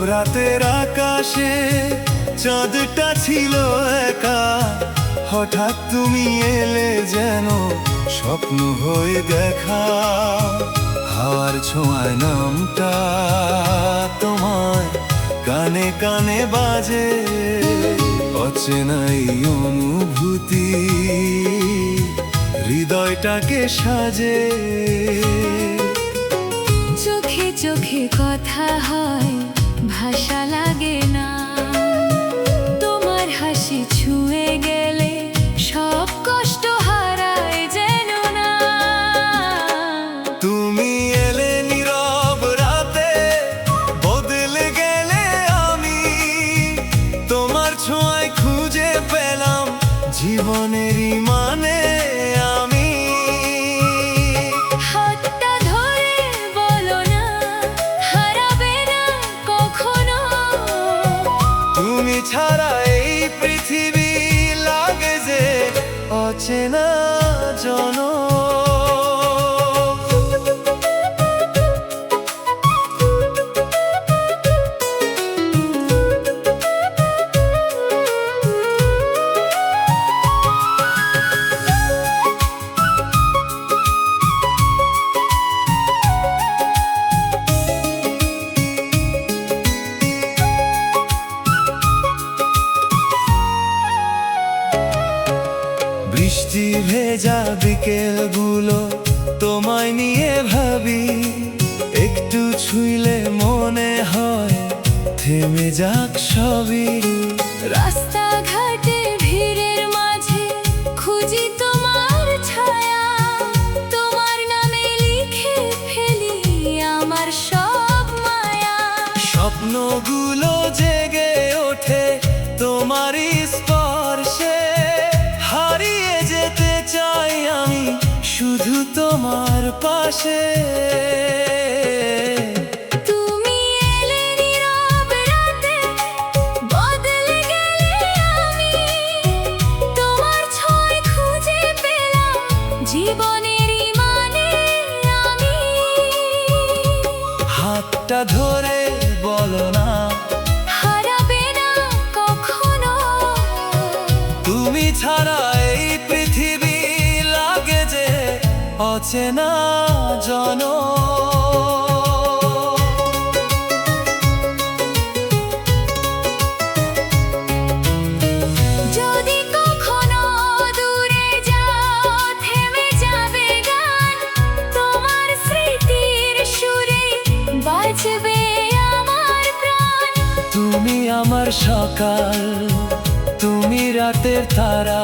রাতের আকাশে চাঁদটা ছিল একা, হঠাৎ তুমি এলে যেন স্বপ্ন হয়ে দেখা। হাওয়ার ছোঁয়ায় নামটা তোমায় কানে কানে বাজে, অচেনাই অনুভূতি হৃদয়টাকে সাজে। চোখে চোখে কথা হয়, ভাষা লাগে না। তোমার হাসি ছুঁয়ে গেলে সব কষ্ট হারায় যেন না। তুমি এলে নীরব রাতে, বদলে গেলে আমি। তোমার ছোঁয়ায় খুঁজে পেলাম জীবনেরই মানে আমি। হাতটা ধরে বলো না, হারাবে না কখনো। তুমি ছাড়া এই পৃথিবী লাগে যে অচেনা জনম। বৃষ্টি ভেজা বিকেলগুলো তোমায় নিয়ে ভাবি, একটু ছুঁইলে মনে হয় থেমে যাক সবই। রাস্তাঘাটে ভিড়ের মাঝে খুঁজি তোমার ছায়া, তোমার নামে লিখে ফেলি আমার সব মায়া। স্বপ্নগুলো জেগে ওঠে তোমারই স্পর্শে, হারিয়ে যেতে চাই আমি শুধু তোমার পাশে। তুমি এলে নীরব রাতে, বদলে গেলে আমি। তোমার ছোঁয়ায় খুঁজে পেলাম জীবনেরই মানে আমি। হাতটা ধরে বলো না, হারাবে না কখনো। তুমি ছাড়া এই পৃথিবী লাগে যে অচেনা জনম। যদি কখনো দূরে যাও, থেমে যাবে গান। তোমার স্মৃতির সুরে বাজবে আমার প্রাণ। তুমি আমার সকাল, তুমি রাতের তারা।